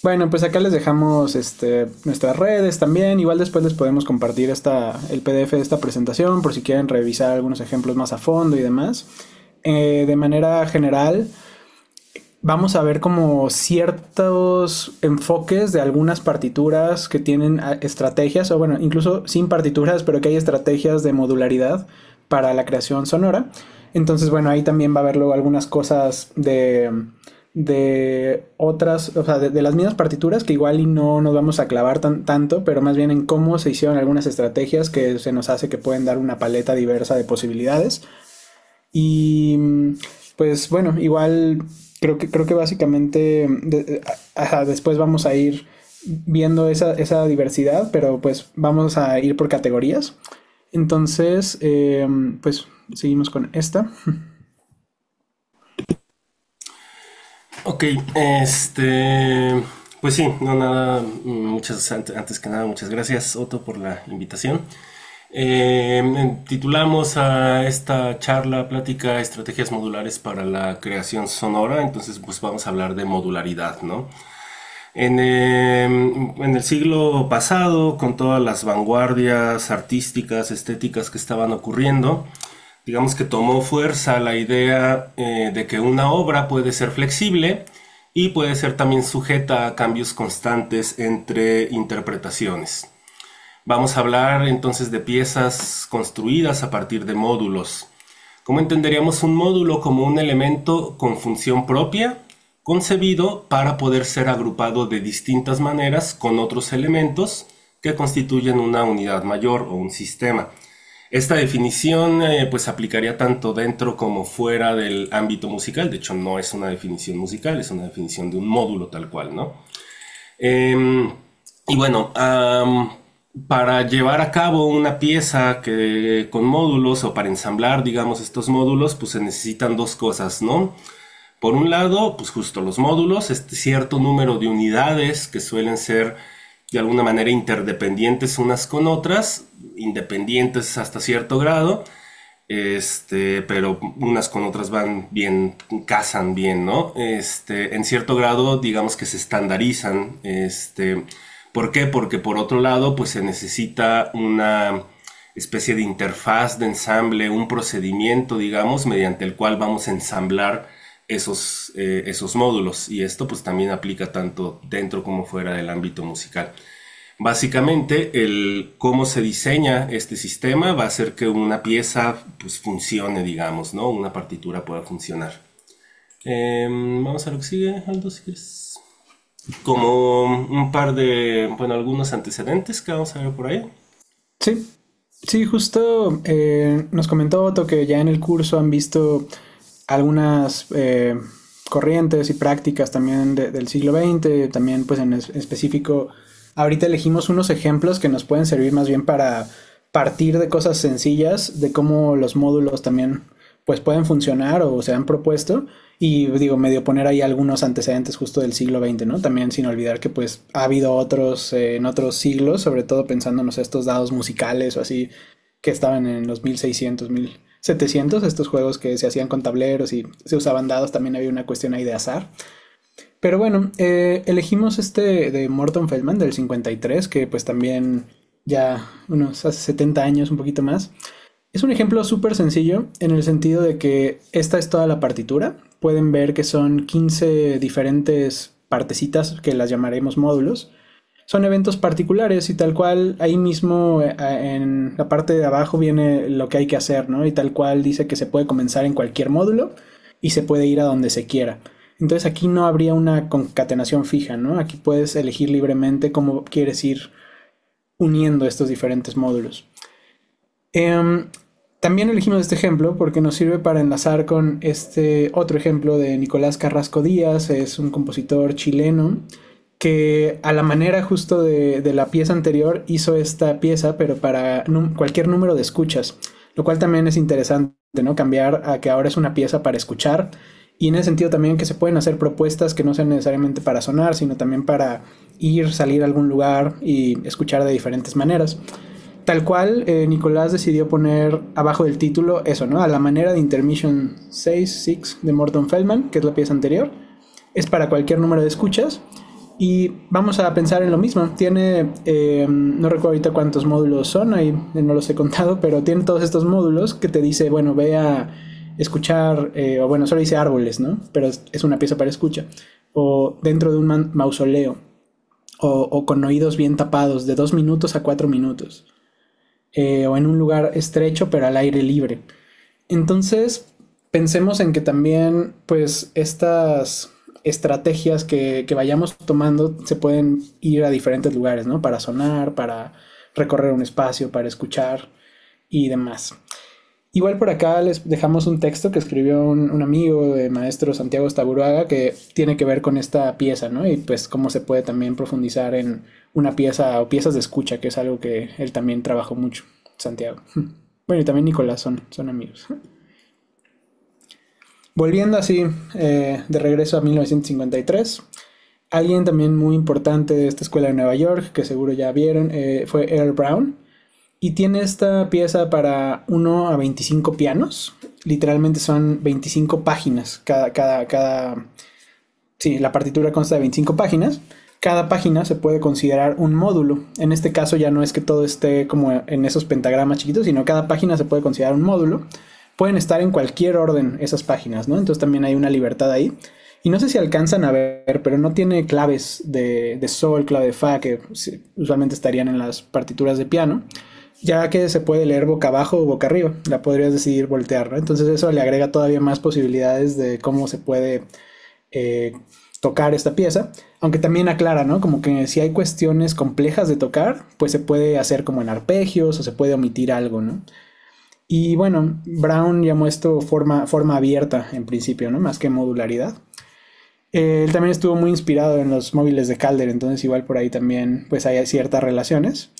Bueno, pues acá les dejamos nuestras redes también. Igual después les podemos compartir el PDF de esta presentación por si quieren revisar algunos ejemplos más a fondo y demás. De manera general, vamos a ver como ciertos enfoques de algunas partituras que tienen estrategias, o bueno, incluso sin partituras, pero que hay estrategias de modularidad para la creación sonora. Entonces, bueno, ahí también va a haber luego algunas cosas de otras, o sea, de las mismas partituras que igual y no nos vamos a clavar tanto, pero más bien en cómo se hicieron algunas estrategias que se nos hace que pueden dar una paleta diversa de posibilidades. Y pues bueno, igual creo que básicamente después vamos a ir viendo esa diversidad, pero pues vamos a ir por categorías. Entonces, pues seguimos con esta. Ok, pues sí, no nada, antes que nada, muchas gracias Otto por la invitación. Titulamos a esta charla, plática, estrategias modulares para la creación sonora, entonces pues vamos a hablar de modularidad, ¿no? En el siglo pasado, con todas las vanguardias artísticas, estéticas que estaban ocurriendo, digamos que tomó fuerza la idea de que una obra puede ser flexible y puede ser también sujeta a cambios constantes entre interpretaciones. Vamos a hablar entonces de piezas construidas a partir de módulos. ¿Cómo entenderíamos un módulo? Como un elemento con función propia, concebido para poder ser agrupado de distintas maneras con otros elementos que constituyen una unidad mayor o un sistema. Esta definición pues aplicaría tanto dentro como fuera del ámbito musical. De hecho, no es una definición musical, es una definición de un módulo tal cual, ¿no? Y bueno, para llevar a cabo una pieza que, con módulos o para ensamblar, digamos, estos módulos, pues se necesitan dos cosas, ¿no? Por un lado, pues justo los módulos, este cierto número de unidades que suelen ser de alguna manera interdependientes unas con otras, independientes hasta cierto grado, pero unas con otras van bien, casan bien, ¿no? En cierto grado, digamos que se estandarizan, ¿por qué? Porque por otro lado, pues se necesita una especie de interfaz de ensamble, un procedimiento, digamos, mediante el cual vamos a ensamblar esos módulos. Y esto pues también aplica tanto dentro como fuera del ámbito musical. Básicamente, el cómo se diseña este sistema va a hacer que una pieza pues funcione, digamos, ¿no? Una partitura pueda funcionar. Vamos a lo que sigue, Aldo, si quieres. Como un par de, bueno, algunos antecedentes que vamos a ver por ahí. Sí, sí, justo nos comentó Otto que ya en el curso han visto algunas corrientes y prácticas también del siglo XX, también pues en específico, ahorita elegimos unos ejemplos que nos pueden servir más bien para partir de cosas sencillas, de cómo los módulos también pues pueden funcionar o se han propuesto y digo, medio poner ahí algunos antecedentes justo del siglo XX, ¿no? También sin olvidar que pues ha habido otros en otros siglos, sobre todo pensándonos estos dados musicales o así que estaban en los 1600, 1700, estos juegos que se hacían con tableros y se usaban dados, también había una cuestión ahí de azar. Pero bueno, elegimos este de Morton Feldman del 53, que pues también ya unos hace 70 años, un poquito más. Es un ejemplo súper sencillo en el sentido de que esta es toda la partitura. Pueden ver que son 15 diferentes partecitas que las llamaremos módulos. Son eventos particulares y tal cual ahí mismo en la parte de abajo viene lo que hay que hacer, ¿no? Y tal cual dice que se puede comenzar en cualquier módulo y se puede ir a donde se quiera. Entonces aquí no habría una concatenación fija, ¿no? Aquí puedes elegir libremente cómo quieres ir uniendo estos diferentes módulos. Eh, También elegimos este ejemplo porque nos sirve para enlazar con este otro ejemplo de Nicolás Carrasco Díaz, es un compositor chileno que a la manera justo de la pieza anterior hizo esta pieza, pero para cualquier número de escuchas, lo cual también es interesante, ¿no? Cambiar a que ahora es una pieza para escuchar y en ese sentido también que se pueden hacer propuestas que no sean necesariamente para sonar, sino también para ir, salir a algún lugar y escuchar de diferentes maneras. Tal cual, Nicolás decidió poner abajo del título eso, ¿no? A la manera de Intermission 6 de Morton Feldman, que es la pieza anterior. Es para cualquier número de escuchas. Y vamos a pensar en lo mismo. Tiene, no recuerdo ahorita cuántos módulos son, ahí no los he contado, pero tiene todos estos módulos que te dice, bueno, ve a escuchar, o bueno, solo dice árboles, ¿no? Pero es una pieza para escucha. O dentro de un mausoleo, o con oídos bien tapados, de 2 minutos a 4 minutos. O en un lugar estrecho pero al aire libre. Entonces, pensemos en que también, pues, estas estrategias que vayamos tomando se pueden ir a diferentes lugares, ¿no? Para sonar, para recorrer un espacio, para escuchar y demás. Igual por acá les dejamos un texto que escribió un amigo de maestro Santiago Staburuaga que tiene que ver con esta pieza, ¿no? Y pues cómo se puede también profundizar en una pieza o piezas de escucha, que es algo que él también trabajó mucho, Santiago. Bueno, y también Nicolás son amigos. Volviendo así de regreso a 1953, alguien también muy importante de esta escuela de Nueva York, que seguro ya vieron, fue Earl Brown. Y tiene esta pieza para 1 a 25 pianos. Literalmente son 25 páginas. Sí, la partitura consta de 25 páginas. Cada página se puede considerar un módulo. En este caso ya no es que todo esté como en esos pentagramas chiquitos, sino cada página se puede considerar un módulo. Pueden estar en cualquier orden esas páginas, ¿no? Entonces también hay una libertad ahí. Y no sé si alcanzan a ver, pero no tiene claves de sol, clave de fa, que usualmente estarían en las partituras de piano, ya que se puede leer boca abajo o boca arriba. La podrías decidir voltear, ¿no? Entonces eso le agrega todavía más posibilidades de cómo se puede eh, tocar esta pieza. Aunque también aclara, ¿no? Como que si hay cuestiones complejas de tocar, pues se puede hacer como en arpegios o se puede omitir algo, ¿no? Y bueno, Brown llamó esto forma abierta en principio, ¿no? Más que modularidad. Él también estuvo muy inspirado en los móviles de Calder, entonces igual por ahí también pues hay ciertas relaciones.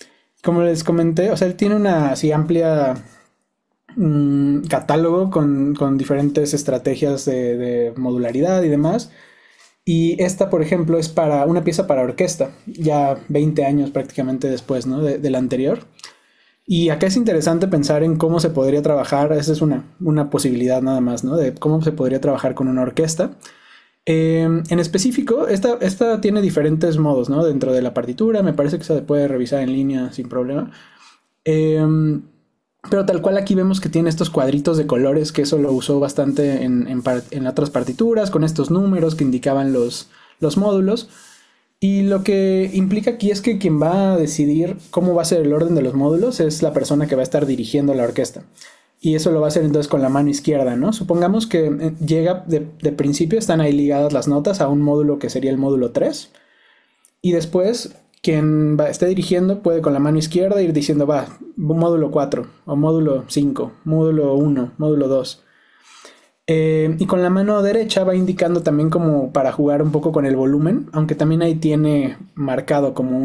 Como les comenté, o sea, él tiene una así amplia catálogo con diferentes estrategias de modularidad y demás. Y esta, por ejemplo, es para una pieza para orquesta, ya 20 años prácticamente después, ¿no? De la anterior. Y acá es interesante pensar en cómo se podría trabajar, esa es una posibilidad nada más, ¿no? De cómo se podría trabajar con una orquesta. En específico, esta tiene diferentes modos, ¿no? Dentro de la partitura, me parece que se puede revisar en línea sin problema. Eh, pero tal cual aquí vemos que tiene estos cuadritos de colores, que eso lo usó bastante en otras partituras, con estos números que indicaban los módulos. Y lo que implica aquí es que quien va a decidir cómo va a ser el orden de los módulos es la persona que va a estar dirigiendo la orquesta. Y eso lo va a hacer entonces con la mano izquierda, ¿no? Supongamos que llega de principio, están ahí ligadas las notas a un módulo que sería el módulo 3. Y después quien esté dirigiendo puede con la mano izquierda ir diciendo, va, módulo 4 o módulo 5, módulo 1, módulo 2. Y con la mano derecha va indicando también como para jugar un poco con el volumen, aunque también ahí tiene marcado como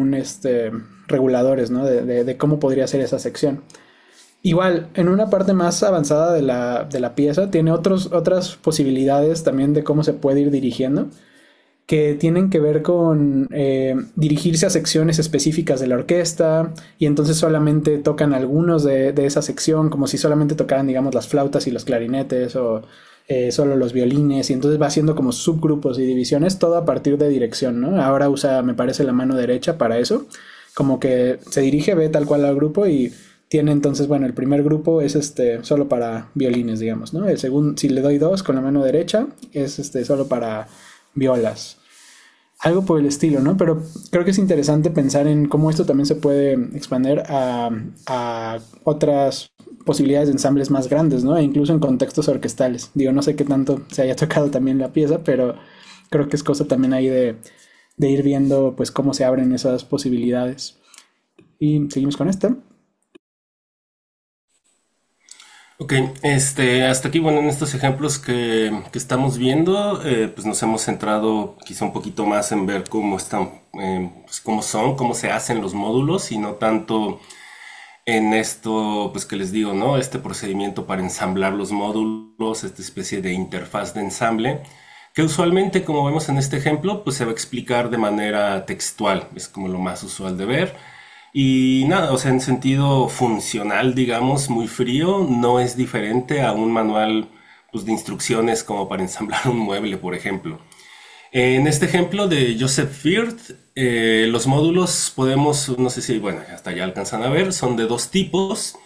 reguladores, ¿no? De cómo podría ser esa sección. Igual, en una parte más avanzada de la pieza tiene otras posibilidades también de cómo se puede ir dirigiendo, que tienen que ver con dirigirse a secciones específicas de la orquesta y entonces solamente tocan algunos de esa sección, como si solamente tocaran, digamos, las flautas y los clarinetes o solo los violines, y entonces va haciendo como subgrupos y divisiones, todo a partir de dirección, ¿no? Ahora usa, me parece, la mano derecha para eso, como que se dirige, ve tal cual al grupo y tiene entonces, bueno, el primer grupo es solo para violines, digamos, ¿no? El segundo, si le doy dos con la mano derecha, es solo para violas. Algo por el estilo, ¿no? Pero creo que es interesante pensar en cómo esto también se puede expandir a otras posibilidades de ensambles más grandes, ¿no? E incluso en contextos orquestales. Digo, no sé qué tanto se haya tocado también la pieza, pero creo que es cosa también ahí de ir viendo pues cómo se abren esas posibilidades. Y seguimos con esta. Ok, hasta aquí, bueno, en estos ejemplos que estamos viendo, pues nos hemos centrado quizá un poquito más en ver cómo están, pues cómo son, cómo se hacen los módulos y no tanto en esto, pues que les digo, ¿no? Este procedimiento para ensamblar los módulos, esta especie de interfaz de ensamble, que usualmente, como vemos en este ejemplo, pues se va a explicar de manera textual, es como lo más usual de ver. Y nada, o sea, en sentido funcional, digamos, muy frío, no es diferente a un manual pues, de instrucciones como para ensamblar un mueble, por ejemplo. En este ejemplo de Joseph Firth, los módulos podemos, no sé si, bueno, hasta ya alcanzan a ver, son de dos tipos.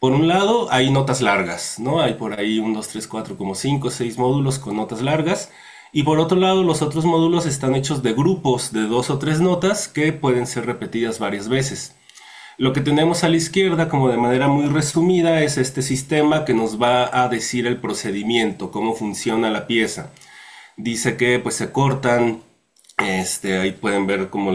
Por un lado, hay notas largas, ¿no? Hay por ahí un 2 3 4 como 5 6 módulos con notas largas. Y por otro lado, los otros módulos están hechos de grupos de dos o tres notas que pueden ser repetidas varias veces. Lo que tenemos a la izquierda, como de manera muy resumida, es este sistema que nos va a decir el procedimiento, cómo funciona la pieza. Dice que pues se cortan, ahí pueden ver cómo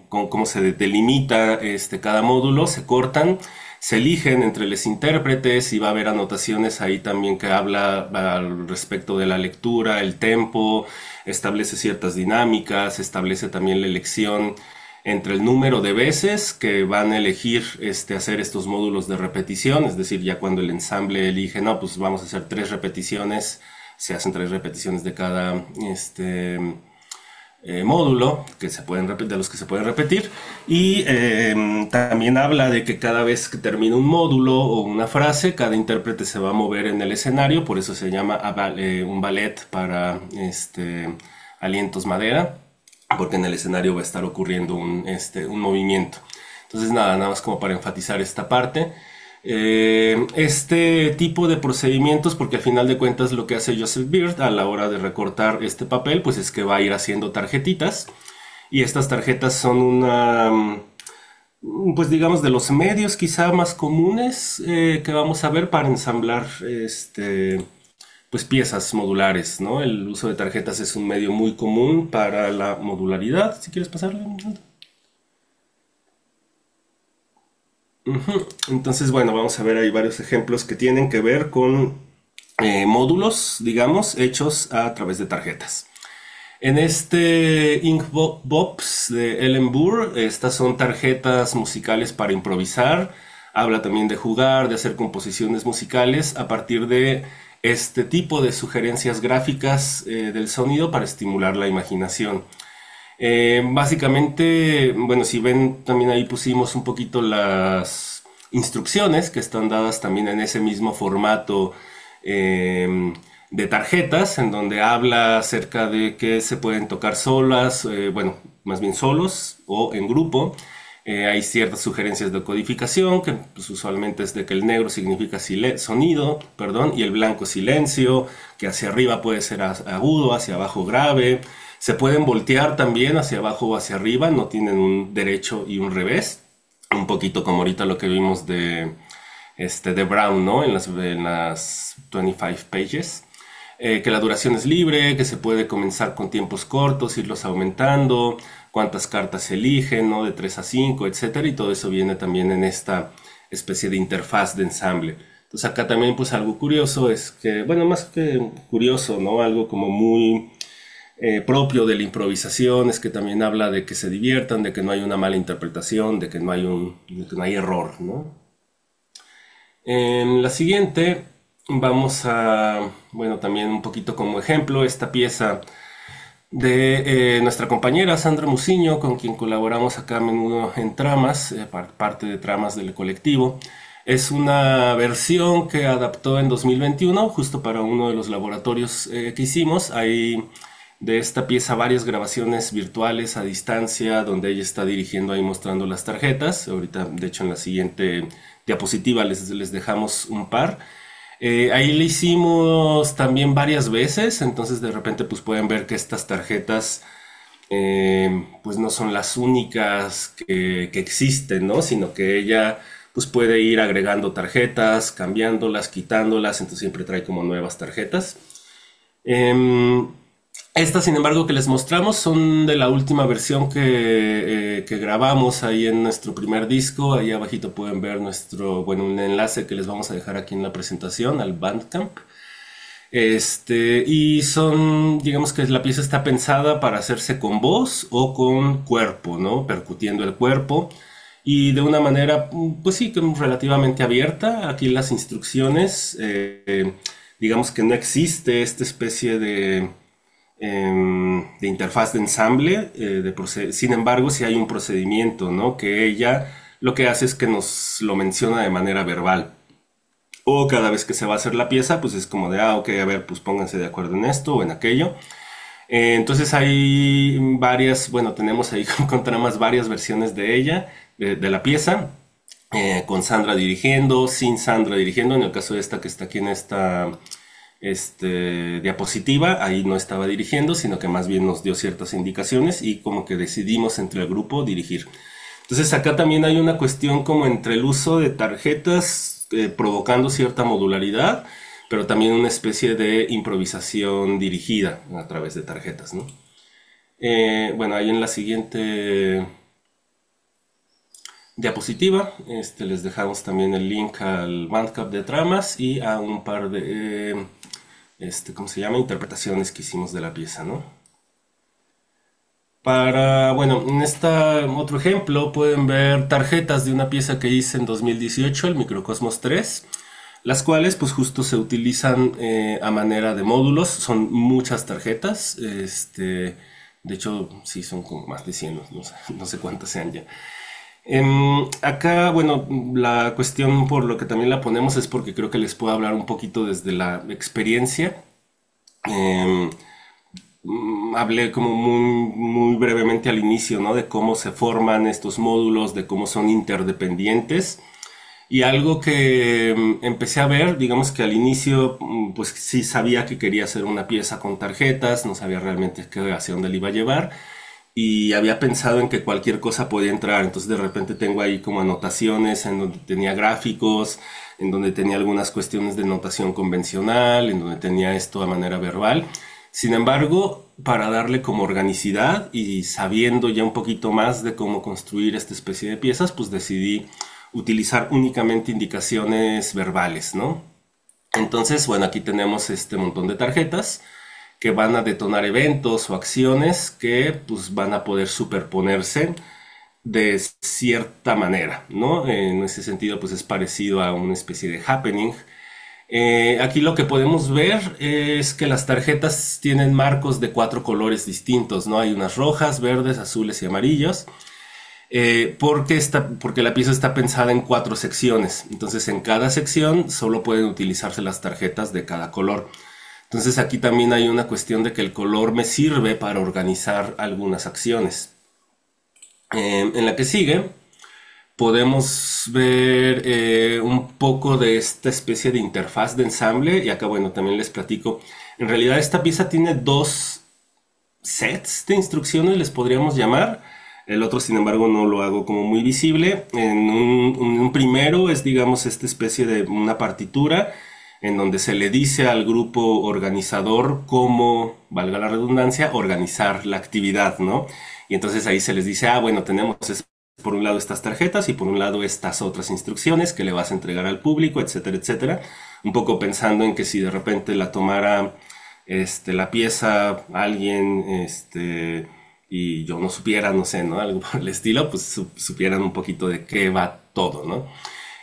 cómo se delimita cada módulo, se cortan, se eligen entre los intérpretes y va a haber anotaciones ahí también que habla al respecto de la lectura, el tempo, establece ciertas dinámicas, establece también la elección entre el número de veces que van a elegir hacer estos módulos de repetición, es decir, ya cuando el ensamble elige, no, pues vamos a hacer tres repeticiones, se hacen tres repeticiones de cada módulo que se pueden de los que se pueden repetir, y también habla de que cada vez que termina un módulo o una frase, cada intérprete se va a mover en el escenario, por eso se llama un ballet para alientos madera, porque en el escenario va a estar ocurriendo un movimiento. Entonces nada más como para enfatizar esta parte. Este tipo de procedimientos, porque al final de cuentas lo que hace Joseph Beard a la hora de recortar este papel, pues es que va a ir haciendo tarjetitas, y estas tarjetas son pues digamos de los medios quizá más comunes que vamos a ver para ensamblar pues piezas modulares, ¿no? El uso de tarjetas es un medio muy común para la modularidad. Si quieres pasarle. Entonces, bueno, vamos a ver ahí varios ejemplos que tienen que ver con módulos, digamos, hechos a través de tarjetas. En este Inkbox de Ellen Burr, estas son tarjetas musicales para improvisar. Habla también de jugar, de hacer composiciones musicales a partir de este tipo de sugerencias gráficas del sonido para estimular la imaginación. Básicamente, bueno, si ven, también ahí pusimos un poquito las instrucciones que están dadas también en ese mismo formato de tarjetas, en donde habla acerca de que se pueden tocar solas, bueno, más bien solos o en grupo. Hay ciertas sugerencias de codificación, que pues, usualmente es de que el negro significa sonido, perdón, y el blanco silencio, que hacia arriba puede ser agudo, hacia abajo grave. Se pueden voltear también hacia abajo o hacia arriba, no tienen un derecho y un revés. Un poquito como ahorita lo que vimos de Brown, ¿no? En las 25 pages. Que la duración es libre, que se puede comenzar con tiempos cortos, irlos aumentando, cuántas cartas se eligen, ¿no? De 3 a 5, etcétera, y todo eso viene también en esta especie de interfaz de ensamble. Entonces acá también pues algo curioso es que, bueno, más que curioso, ¿no? Algo como muy propio de la improvisación es que también habla de que se diviertan, de que no hay una mala interpretación, de que no hay error, ¿no? En la siguiente vamos a, bueno, también un poquito como ejemplo, esta pieza de nuestra compañera Sandra Musiño, con quien colaboramos acá a menudo en tramas, parte de tramas del colectivo. Es una versión que adaptó en 2021, justo para uno de los laboratorios que hicimos. Hay de esta pieza varias grabaciones virtuales a distancia, donde ella está dirigiendo ahí mostrando las tarjetas. Ahorita, de hecho, en la siguiente diapositiva les dejamos un par. Ahí le hicimos también varias veces, entonces de repente pues pueden ver que estas tarjetas pues no son las únicas que existen, ¿no? Sino que ella pues puede ir agregando tarjetas, cambiándolas, quitándolas, entonces siempre trae como nuevas tarjetas. Estas, sin embargo, que les mostramos son de la última versión que grabamos ahí en nuestro primer disco. Ahí abajito pueden ver un enlace que les vamos a dejar aquí en la presentación al Bandcamp. Y son, digamos que la pieza está pensada para hacerse con voz o con cuerpo, ¿no? Percutiendo el cuerpo. Y de una manera, pues sí, relativamente abierta. Aquí las instrucciones, digamos que no existe esta especie de interfaz de ensamble, sin embargo sí hay un procedimiento, ¿no? Que ella lo que hace es que nos lo menciona de manera verbal, o cada vez que se va a hacer la pieza pues es como de, ok, a ver, pues pónganse de acuerdo en esto o en aquello. Entonces hay varias, bueno, tenemos ahí encontramos varias versiones de ella, de la pieza, con Sandra dirigiendo, sin Sandra dirigiendo. En el caso de esta que está aquí en esta diapositiva, ahí no estaba dirigiendo, sino que más bien nos dio ciertas indicaciones y como que decidimos entre el grupo dirigir. Entonces acá también hay una cuestión como entre el uso de tarjetas provocando cierta modularidad, pero también una especie de improvisación dirigida a través de tarjetas, ¿no? Bueno, ahí en la siguiente diapositiva les dejamos también el link al Bandcamp de tramas y a un par de, ¿cómo se llama? Interpretaciones que hicimos de la pieza, ¿no? Bueno, en este otro ejemplo pueden ver tarjetas de una pieza que hice en 2018, el Microcosmos 3, las cuales pues justo se utilizan a manera de módulos. Son muchas tarjetas, de hecho sí son como más de 100, no sé cuántas sean ya. Acá, bueno, la cuestión por lo que también la ponemos es porque creo que les puedo hablar un poquito desde la experiencia. Em, Hablé como muy brevemente al inicio, ¿no? De cómo se forman estos módulos, de cómo son interdependientes. Y algo que empecé a ver, digamos que al inicio, pues sí sabía que quería hacer una pieza con tarjetas, no sabía realmente hacia dónde le iba a llevar. Y había pensado en que cualquier cosa podía entrar. Entonces de repente tengo ahí como anotaciones en donde tenía gráficos, en donde tenía algunas cuestiones de notación convencional, en donde tenía esto a manera verbal. Sin embargo, para darle como organicidad y sabiendo ya un poquito más de cómo construir esta especie de piezas, pues decidí utilizar únicamente indicaciones verbales, ¿no? Entonces, bueno, aquí tenemos este montón de tarjetas que van a detonar eventos o acciones que pues van a poder superponerse de cierta manera, ¿no? En ese sentido, pues es parecido a una especie de happening. Aquí lo que podemos ver es que las tarjetas tienen marcos de 4 colores distintos, ¿no? Hay unas rojas, verdes, azules y amarillos. Porque la pieza está pensada en 4 secciones. Entonces en cada sección solo pueden utilizarse las tarjetas de cada color. Entonces aquí también hay una cuestión de que el color me sirve para organizar algunas acciones. En la que sigue podemos ver un poco de esta especie de interfaz de ensamble y acá bueno también les platico. En realidad esta pieza tiene 2 sets de instrucciones, les podríamos llamar. El otro, sin embargo, no lo hago como muy visible. En un primero es, digamos, esta especie de una partitura en donde se le dice al grupo organizador cómo, valga la redundancia, organizar la actividad, ¿no? Y entonces ahí se les dice, bueno, tenemos por un lado estas tarjetas y por un lado estas otras instrucciones que le vas a entregar al público, etcétera, etcétera. Un poco pensando en que si de repente la tomara la pieza alguien, y yo no supiera, no sé, ¿no? Algo por el estilo, pues supieran un poquito de qué va todo, ¿no?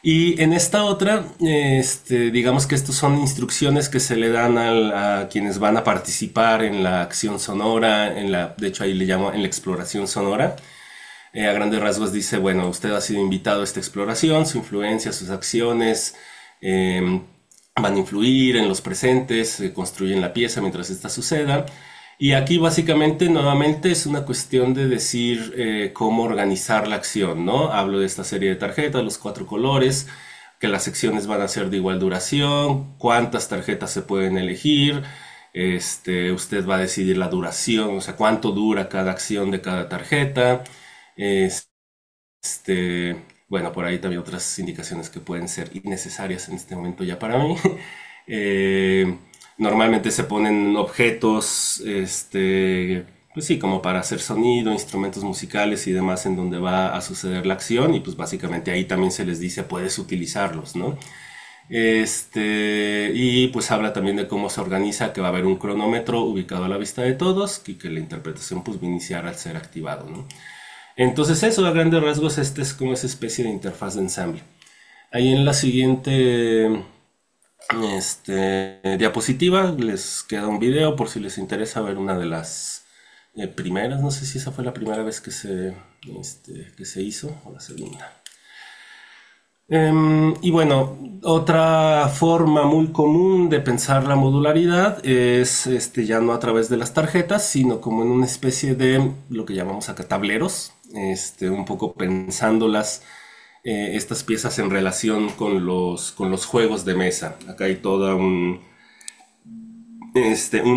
Y en esta otra, digamos que estos son instrucciones que se le dan a quienes van a participar en la acción sonora, de hecho ahí le llamo en la exploración sonora. A grandes rasgos dice, bueno, usted ha sido invitado a esta exploración, su influencia, sus acciones van a influir en los presentes, construyen la pieza mientras esta suceda. Y aquí básicamente nuevamente es una cuestión de decir cómo organizar la acción, ¿no? Hablo de esta serie de tarjetas, los 4 colores, que las secciones van a ser de igual duración, cuántas tarjetas se pueden elegir, usted va a decidir la duración, o sea, cuánto dura cada acción de cada tarjeta. Bueno, por ahí también otras indicaciones que pueden ser innecesarias en este momento ya para mí. Eh, Normalmente se ponen objetos, pues sí, como para hacer sonido, instrumentos musicales y demás en donde va a suceder la acción y pues básicamente ahí también se les dice puedes utilizarlos, ¿no? Y pues habla también de cómo se organiza, que va a haber un cronómetro ubicado a la vista de todos y que la interpretación pues va a iniciar al ser activado, ¿no? Entonces eso a grandes rasgos es como esa especie de interfaz de ensamble. Ahí en la siguiente diapositiva les queda un video por si les interesa ver una de las primeras. No sé si esa fue la primera vez que se hizo o la segunda. Y bueno, otra forma muy común de pensar la modularidad es ya no a través de las tarjetas, sino como en una especie de lo que llamamos acá tableros, un poco pensándolas estas piezas en relación con los juegos de mesa. Acá hay todo un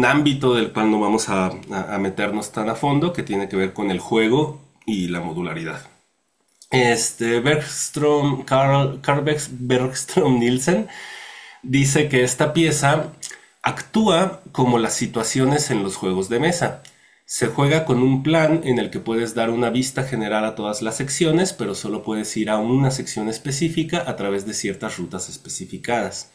ámbito del cual no vamos a meternos tan a fondo, que tiene que ver con el juego y la modularidad. Bergstrom Nielsen dice que esta pieza actúa como las situaciones en los juegos de mesa. Se juega con un plan en el que puedes dar una vista general a todas las secciones, pero solo puedes ir a una sección específica a través de ciertas rutas especificadas.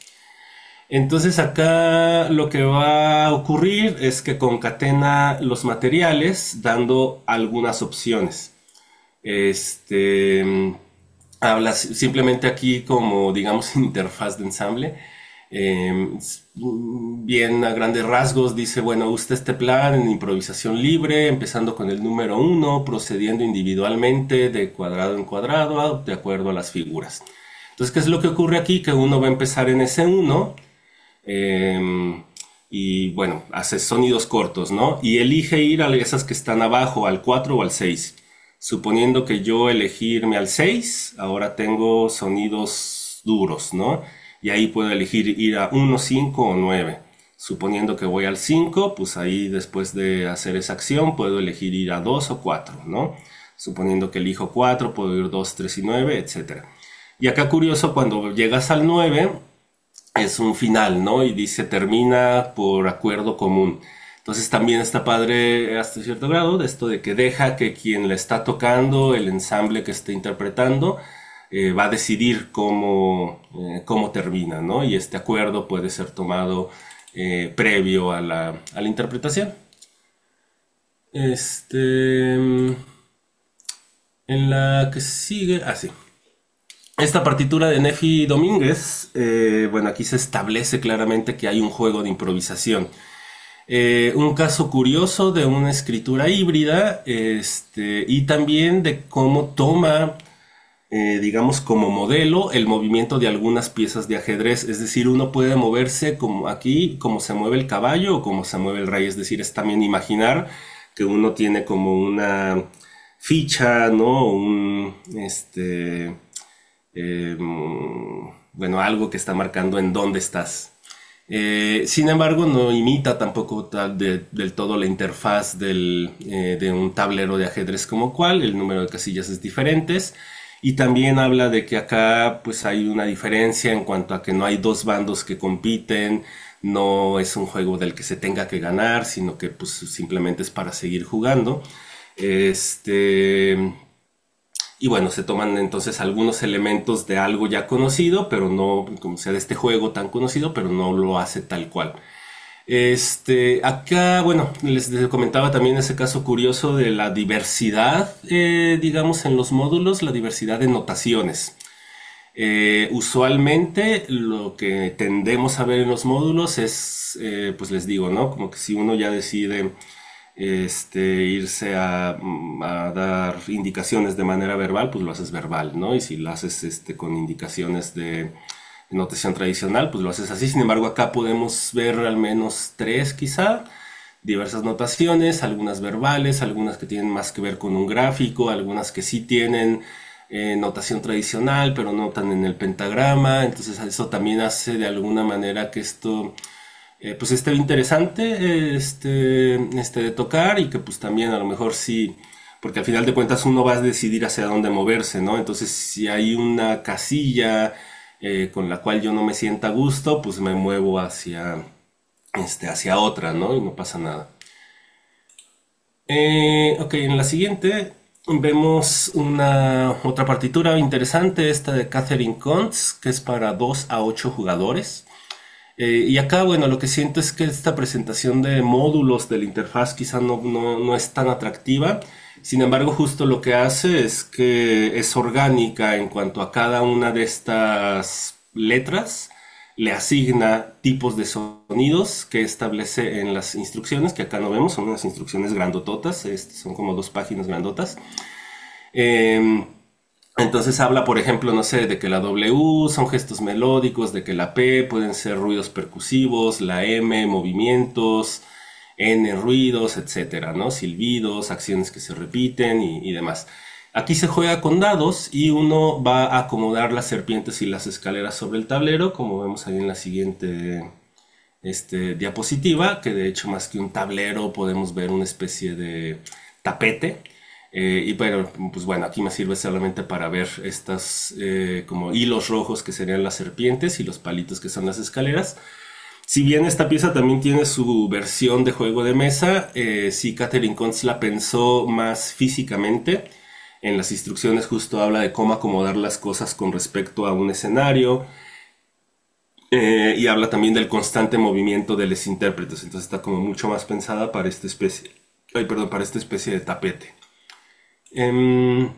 Entonces acá lo que va a ocurrir es que concatena los materiales dando algunas opciones. Este habla simplemente aquí como digamos interfaz de ensamble. Bien a grandes rasgos dice, bueno, usa este plan en improvisación libre, empezando con el número uno, procediendo individualmente de cuadrado en cuadrado, de acuerdo a las figuras. Entonces, ¿qué es lo que ocurre aquí? Que uno va a empezar en ese uno y bueno, hace sonidos cortos, ¿no? Y elige ir a esas que están abajo, al 4 o al 6. Suponiendo que yo elegí irme al 6, ahora tengo sonidos duros, ¿no? Y ahí puedo elegir ir a uno, 5 o 9. Suponiendo que voy al 5, pues ahí después de hacer esa acción puedo elegir ir a 2 o 4, ¿no? Suponiendo que elijo 4, puedo ir 2, 3 y 9, etcétera. Y acá curioso, cuando llegas al 9 es un final, ¿no? Y dice termina por acuerdo común. Entonces también está padre hasta cierto grado de esto de que deja que quien le está tocando, el ensamble que esté interpretando, va a decidir cómo termina, ¿no? Y este acuerdo puede ser tomado previo a la interpretación. En la que sigue, sí. Esta partitura de Nefi Domínguez, bueno, aquí se establece claramente que hay un juego de improvisación. Un caso curioso de una escritura híbrida, y también de cómo toma, digamos, como modelo el movimiento de algunas piezas de ajedrez. Es decir, uno puede moverse como aquí, como se mueve el caballo o como se mueve el rey. Es decir, es también imaginar que uno tiene como una ficha, ¿no? Eh, bueno, algo que está marcando en dónde estás. Sin embargo, no imita tampoco del todo la interfaz de un tablero de ajedrez como cual, el número de casillas es diferente. Y también habla de que acá pues hay una diferencia en cuanto a que no hay dos bandos que compiten, no es un juego del que se tenga que ganar, sino que pues simplemente es para seguir jugando. Este, y bueno, se toman entonces algunos elementos de algo ya conocido, pero no, como sea de este juego tan conocido, pero no lo hace tal cual. Acá, bueno, les comentaba también ese caso curioso de la diversidad, digamos, en los módulos, la diversidad de notaciones. Usualmente lo que tendemos a ver en los módulos es, pues les digo, ¿no? Como que si uno ya decide irse a dar indicaciones de manera verbal, pues lo haces verbal, ¿no? Y si lo haces con indicaciones de notación tradicional, pues lo haces así. Sin embargo, acá podemos ver al menos tres quizá, diversas notaciones, algunas verbales, algunas que tienen más que ver con un gráfico, algunas que sí tienen notación tradicional, pero notan en el pentagrama. Entonces eso también hace de alguna manera que esto pues esté interesante de tocar y que pues también a lo mejor sí, porque al final de cuentas uno va a decidir hacia dónde moverse, ¿no? Entonces si hay una casilla con la cual yo no me sienta a gusto, pues me muevo hacia otra, ¿no? Y no pasa nada. Ok, en la siguiente vemos una otra partitura interesante, esta de Catherine Kuntz, que es para 2 a 8 jugadores. Y acá, bueno, lo que siento es que esta presentación de módulos de la interfaz quizá no es tan atractiva. Sin embargo, justo lo que hace es que es orgánica en cuanto a cada una de estas letras. Le asigna tipos de sonidos que establece en las instrucciones, que acá no vemos, son unas instrucciones grandototas, son como dos páginas grandotas. Eh, Entonces habla, por ejemplo, no sé, de que la W son gestos melódicos, de que la P pueden ser ruidos percusivos, la M movimientos, N ruidos, etcétera, ¿no? Silbidos, acciones que se repiten y demás. Aquí se juega con dados y uno va a acomodar las serpientes y las escaleras sobre el tablero, como vemos ahí en la siguiente diapositiva, que de hecho más que un tablero podemos ver una especie de tapete. Y bueno, pues bueno, aquí me sirve solamente para ver estas como hilos rojos que serían las serpientes y los palitos que son las escaleras. Si bien esta pieza también tiene su versión de juego de mesa, sí Catherine Kontz la pensó más físicamente. En las instrucciones justo habla de cómo acomodar las cosas con respecto a un escenario, y habla también del constante movimiento de los intérpretes. Entonces está como mucho más pensada para esta especie, ay, perdón, para esta especie de tapete. Em,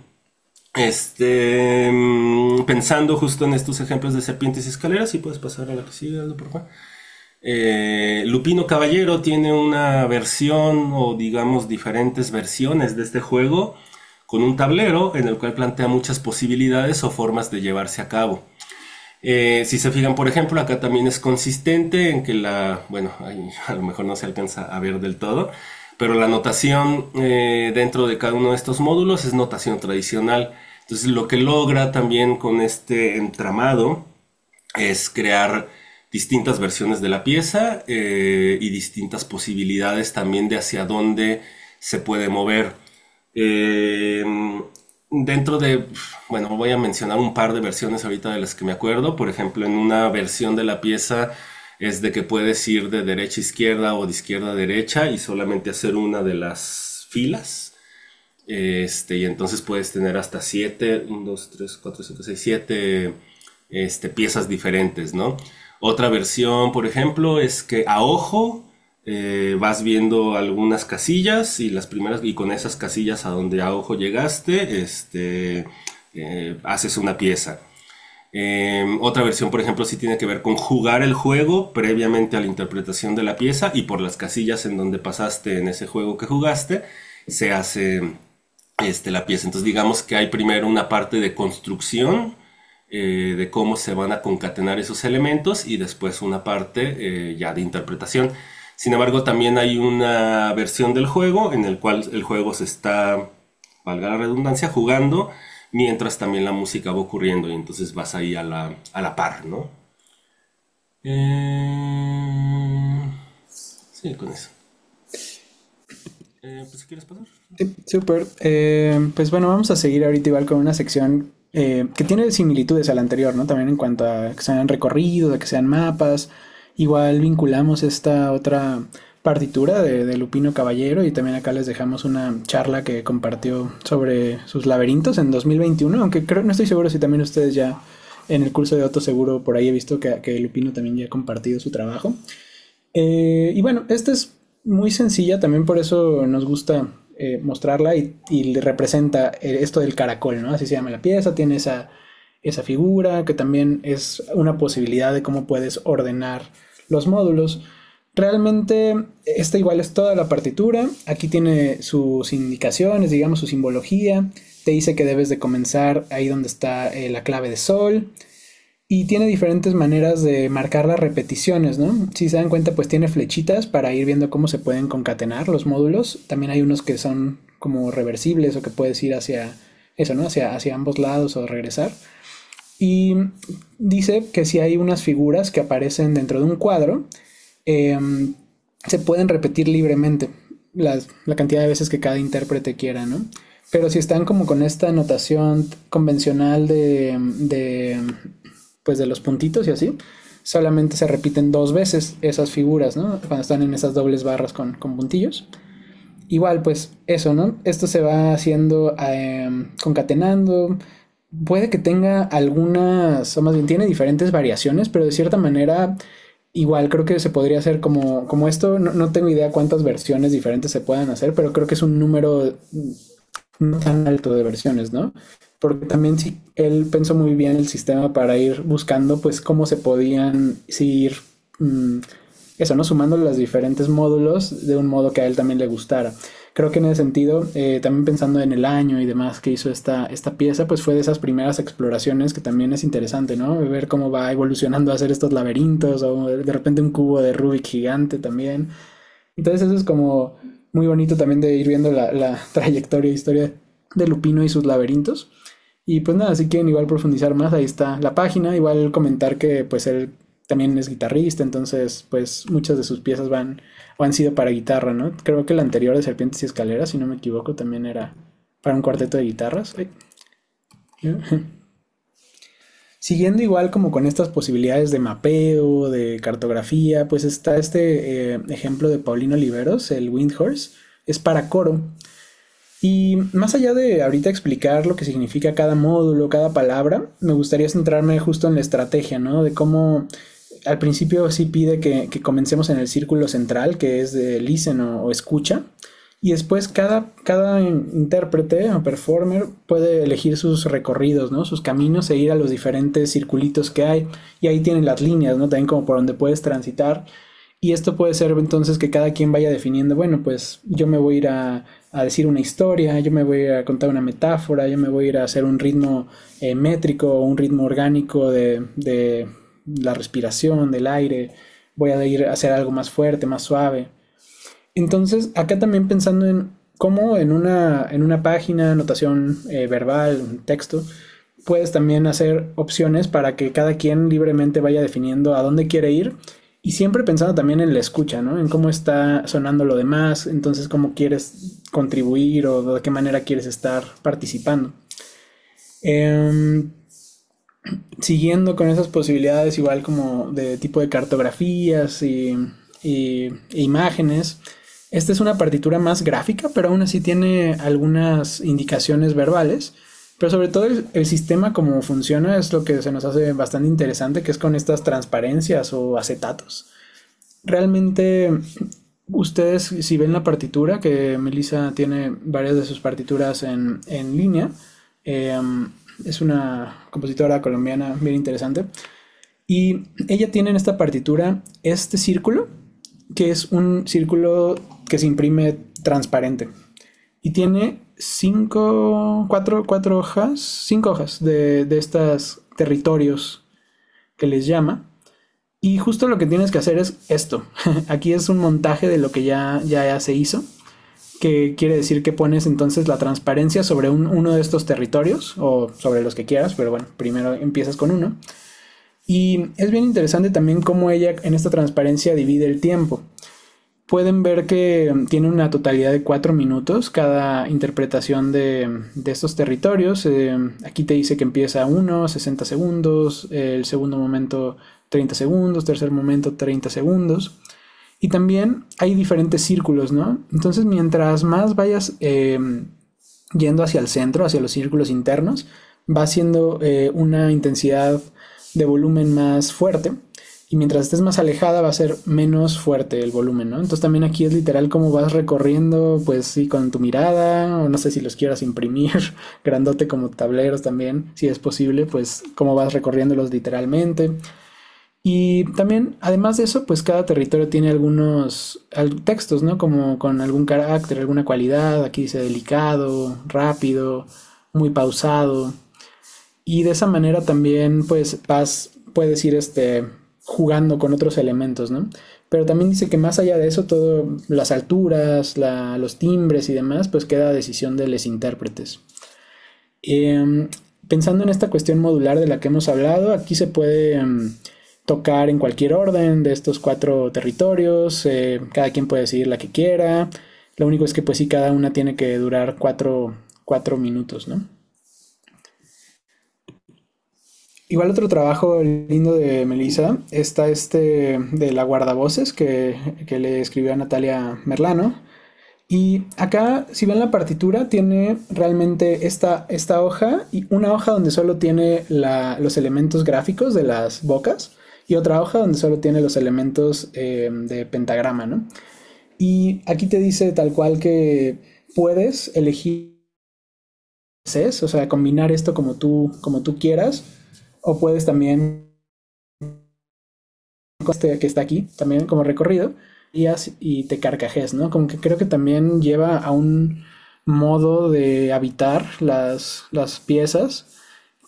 Pensando justo en estos ejemplos de serpientes y escaleras, si puedes pasar a la que sigue, Aldo, por favor. Lupino Caballero tiene una versión o digamos diferentes versiones de este juego con un tablero en el cual plantea muchas posibilidades o formas de llevarse a cabo. Si se fijan, por ejemplo, acá también es consistente en que bueno, ahí a lo mejor no se alcanza a ver del todo, pero la notación dentro de cada uno de estos módulos es notación tradicional. Entonces lo que logra también con este entramado es crear distintas versiones de la pieza y distintas posibilidades también de hacia dónde se puede mover. Eh, Dentro de, bueno, voy a mencionar un par de versiones ahorita de las que me acuerdo. Por ejemplo, en una versión de la pieza es de que puedes ir de derecha a izquierda o de izquierda a derecha y solamente hacer una de las filas. Y entonces puedes tener hasta 7, 1, 2, 3, 4, 5, 6, 7 piezas diferentes, ¿no? Otra versión, por ejemplo, es que a ojo vas viendo algunas casillas y las primeras, y con esas casillas a donde a ojo llegaste, haces una pieza. Otra versión, por ejemplo, sí tiene que ver con jugar el juego previamente a la interpretación de la pieza y por las casillas en donde pasaste en ese juego que jugaste, se hace la pieza. Entonces digamos que hay primero una parte de construcción de cómo se van a concatenar esos elementos y después una parte ya de interpretación. Sin embargo, también hay una versión del juego en el cual el juego se está, valga la redundancia, jugando mientras también la música va ocurriendo y entonces vas ahí a la par, ¿no? Sí, con eso. Pues si quieres pasar. Sí, súper. Pues bueno, vamos a seguir ahorita igual con una sección que tiene similitudes a la anterior, ¿no? También en cuanto a que sean recorridos, a que sean mapas. Igual vinculamos esta otra partitura de Lupino Caballero y también acá les dejamos una charla que compartió sobre sus laberintos en 2021, aunque creo, no estoy seguro si también ustedes ya en el curso de Otto Seguro por ahí he visto que Lupino también ya ha compartido su trabajo. Y bueno, esta es muy sencilla, también por eso nos gusta mostrarla y le representa esto del caracol, ¿no? Así se llama la pieza, tiene esa figura que también es una posibilidad de cómo puedes ordenar los módulos. Realmente esta igual es toda la partitura, aquí tiene sus indicaciones, digamos su simbología, te dice que debes de comenzar ahí donde está la clave de sol. Y tiene diferentes maneras de marcar las repeticiones, ¿no? Si se dan cuenta, pues tiene flechitas para ir viendo cómo se pueden concatenar los módulos. También hay unos que son como reversibles o que puedes ir hacia eso, ¿no? Hacia ambos lados o regresar. Y dice que si hay unas figuras que aparecen dentro de un cuadro, eh, se pueden repetir libremente la cantidad de veces que cada intérprete quiera, ¿no? Pero si están como con esta notación convencional pues de los puntitos y así, solamente se repiten 2 veces esas figuras, ¿no? Cuando están en esas dobles barras con puntillos. Igual, pues eso, ¿no? Esto se va haciendo concatenando. Puede que tenga algunas, o más bien tiene diferentes variaciones, pero de cierta manera, igual creo que se podría hacer como esto. No, no tengo idea cuántas versiones diferentes se puedan hacer, pero creo que es un número no tan alto de versiones, ¿no? Porque también sí, él pensó muy bien el sistema para ir buscando, pues, cómo se podían ir, eso, ¿no? Sumando los diferentes módulos de un modo que a él también le gustara. creo que en ese sentido, también pensando en el año y demás que hizo esta pieza, pues fue de esas primeras exploraciones que también es interesante, ¿no? Ver cómo va evolucionando a hacer estos laberintos o de repente un cubo de Rubik gigante también. Entonces eso es como muy bonito también de ir viendo la trayectoria e historia de Lupino y sus laberintos. Y pues nada, si quieren igual profundizar más, ahí está la página. Igual comentar que pues él también es guitarrista, entonces pues muchas de sus piezas van o han sido para guitarra, ¿no? Creo que la anterior de Serpientes y Escaleras, si no me equivoco, también era para un cuarteto de guitarras. Ay. Siguiendo igual como con estas posibilidades de mapeo, de cartografía, pues está este ejemplo de Paulino Oliveros, el Windhorse, es para coro. Y más allá de ahorita explicar lo que significa cada módulo, cada palabra, me gustaría centrarme justo en la estrategia, ¿no? De cómo al principio sí pide que comencemos en el círculo central, que es de listen o escucha, y después cada intérprete o performer puede elegir sus recorridos, ¿no? Sus caminos e ir a los diferentes circulitos que hay. Y ahí tienen las líneas, ¿no? También como por donde puedes transitar. Y esto puede ser entonces que cada quien vaya definiendo, bueno, pues yo me voy a ir a decir una historia, yo me voy a ir a contar una metáfora, yo me voy a ir a hacer un ritmo métrico o un ritmo orgánico de la respiración, del aire, voy a ir a hacer algo más fuerte, más suave. Entonces, acá también pensando en cómo en una página, anotación verbal, un texto, puedes también hacer opciones para que cada quien libremente vaya definiendo a dónde quiere ir y siempre pensando también en la escucha, ¿no? En cómo está sonando lo demás, entonces cómo quieres contribuir o de qué manera quieres estar participando. Em, Siguiendo con esas posibilidades, igual como de tipo de cartografías e imágenes, esta es una partitura más gráfica, pero aún así tiene algunas indicaciones verbales. Pero sobre todo el sistema como funciona es lo que se nos hace bastante interesante, que es con estas transparencias o acetatos. Realmente ustedes si ven la partitura, que Melissa tiene varias de sus partituras en línea, eh, es una compositora colombiana bien interesante, y ella tiene en esta partitura este círculo, que es un círculo que se imprime transparente. Y tiene cuatro hojas, cinco hojas de estos territorios que les llama. Y justo lo que tienes que hacer es esto. Aquí es un montaje de lo que ya se hizo, que quiere decir que pones entonces la transparencia sobre uno de estos territorios, o sobre los que quieras, pero bueno, primero empiezas con uno. Y es bien interesante también cómo ella en esta transparencia divide el tiempo. Pueden ver que tiene una totalidad de 4 minutos cada interpretación de estos territorios. Aquí te dice que empieza 60 segundos, el segundo momento 30 segundos, tercer momento 30 segundos. Y también hay diferentes círculos, ¿no? Entonces mientras más vayas yendo hacia el centro, hacia los círculos internos, va siendo una intensidad de volumen más fuerte. Y mientras estés más alejada va a ser menos fuerte el volumen, ¿no? Entonces también aquí es literal como vas recorriendo, pues sí, con tu mirada, o no sé si los quieras imprimir, grandote como tableros también, si es posible, pues cómo vas recorriéndolos literalmente. Y también, además de eso, pues cada territorio tiene algunos textos, ¿no? Como con algún carácter, alguna cualidad, aquí dice delicado, rápido, muy pausado. Y de esa manera también, pues, puedes ir jugando con otros elementos, ¿no? Pero también dice que más allá de eso, todo, las alturas, los timbres y demás, pues queda a decisión de los intérpretes. Eh, Pensando en esta cuestión modular de la que hemos hablado, aquí se puede tocar en cualquier orden de estos 4 territorios, cada quien puede decidir la que quiera, lo único es que pues sí, cada una tiene que durar cuatro minutos, ¿no? Igual otro trabajo lindo de Melissa está de la guardavoces que le escribió a Natalia Merlano. Y acá, si ven la partitura, tiene realmente esta hoja y una hoja donde solo tiene los elementos gráficos de las bocas y otra hoja donde solo tiene los elementos de pentagrama, ¿no? Y aquí te dice tal cual que puedes elegir, o sea, combinar esto como tú quieras, o puedes también, que está aquí, también como recorrido, rías y te carcajes, ¿no? Como que creo que también lleva a un modo de habitar las piezas